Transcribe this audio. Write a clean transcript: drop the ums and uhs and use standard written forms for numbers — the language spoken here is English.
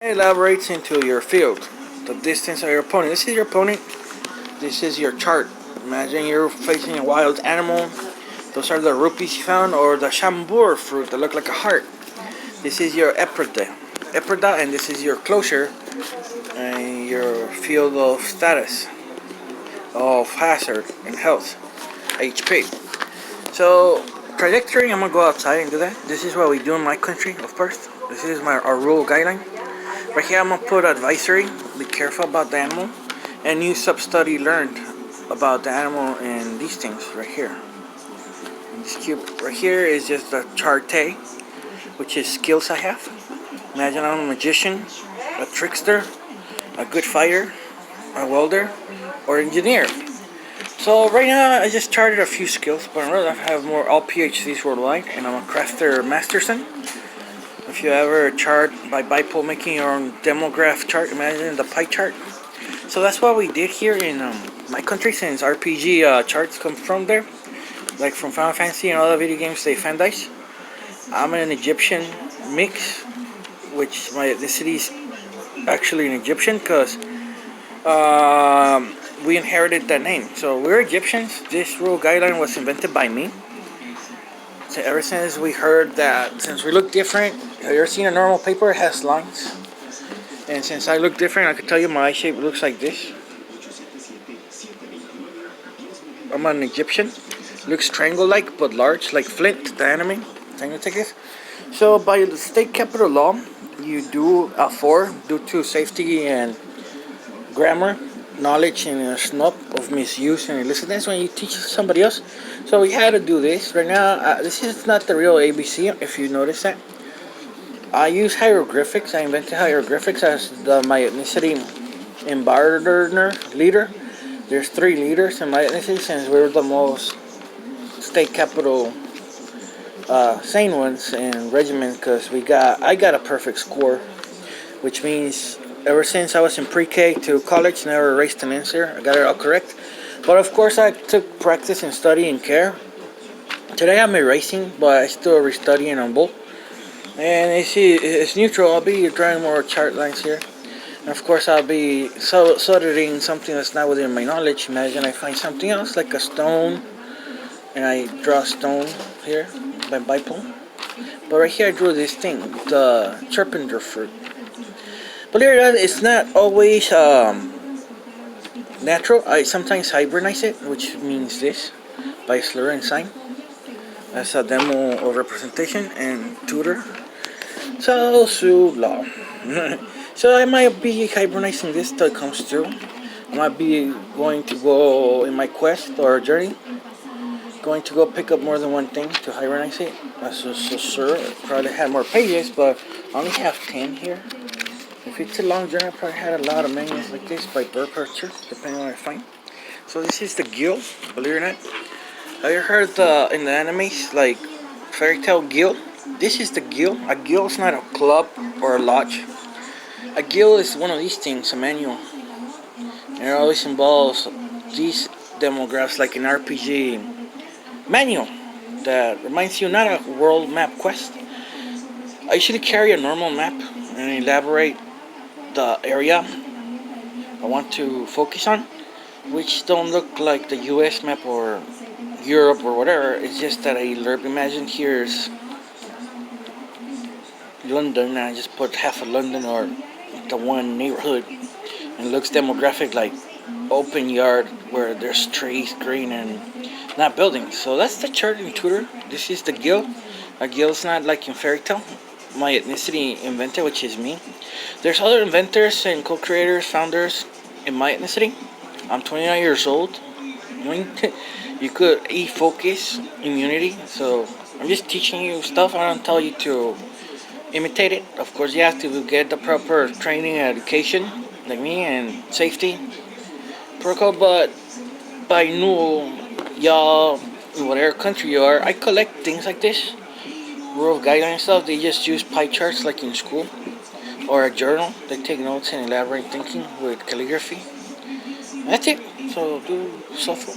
It elaborates into your field, the distance of your opponent. This is your opponent. This is your chart. Imagine you're facing a wild animal. Those are the rupees you found, or the chambur fruit that look like a heart. This is your eprida, and this is your closure and your field of status, of hazard and health, HP. So trajectory, I'm gonna go outside and do that. This is what we do in my country, of course. This is our rule guideline. Right here, I'm gonna put advisory. Be careful about the animal, and new sub-study learned about the animal and these things right here. And this cube right here is just the charte, which is skills I have. Imagine I'm a magician, a trickster, a good fighter, a welder, or engineer. So right now I just charted a few skills, but I really have more, all PhDs worldwide, and I'm a crafter masterson. If you ever chart by bipole, making your own demograph chart, imagine the pie chart. So that's what we did here in my country, since RPG charts come from there, like from Final Fantasy and other video games, they fan dice. I'm an Egyptian mix, which my ethnicity is actually an Egyptian because we inherited that name. So we're Egyptians. This rule guideline was invented by me. So ever since we heard that, since we look different, have you ever seen a normal paper? It has lines. And since I look different, I can tell you my eye shape looks like this. I'm an Egyptian. Looks triangle-like, but large, like Flint, the anime. So by the state capital law, you do A4 due to safety and grammar, knowledge, and a snub of misuse and illicitness when you teach somebody else. So we had to do this. Right now, this is not the real ABC, if you notice that. I use hieroglyphics. I invented hieroglyphics as my ethnicity embroiderer leader. There's 3 leaders in my ethnicity, since we're the most state capital sane ones in regiment, because I got a perfect score, which means ever since I was in pre-K to college, never erased an answer. I got it all correct. But of course, I took practice and study and care. Today I'm erasing, but I still restudying on both. And you see, it's neutral. I'll be drawing more chart lines here. And of course, I'll be soldering something that's not within my knowledge. Imagine I find something else, like a stone, and I draw a stone here by bipole. But right here, I drew this thing, the Charpenter fruit. Believe it or not, it's not always natural. I sometimes hybridize it, which means this, by slur and sign. That's a demo of representation and tutor. So law. So I might be hibernizing this till it comes through. I might be going to go in my quest or journey, going to go pick up more than one thing to hibernize it. So sure, probably had more pages, but I only have 10 here. If it's a long journey, I probably had a lot of menus like this by bird picture, depending on what I find. So this is the guild, believe it or not. Have you heard in the animes, like Fairy Tail Guild? This is the guild. A guild is not a club or a lodge. A guild is one of these things, a manual. And it always involves these demographs, like an RPG manual that reminds you not a world map quest. I usually carry a normal map and elaborate the area I want to focus on, which don't look like the US map or Europe or whatever. It's just that I imagine here's London, and I just put half of London or the one neighborhood, and it looks demographic, like open yard where there's trees, green, and not buildings. So that's the chart and tutor. This is the guild. A guild's not like in Fairy Tail. My ethnicity invented, which is me. There's other inventors and co-creators, founders in my ethnicity. I'm 29 years old. You could focus immunity. So I'm just teaching you stuff. I don't tell you to imitate it. Of course, you have to get the proper training and education, like me, and safety protocol. But by new, y'all, in whatever country you are, I collect things like this. Rule of guideline stuff. They just use pie charts like in school, or a journal. They take notes and elaborate thinking with calligraphy. That's it. So do suffer.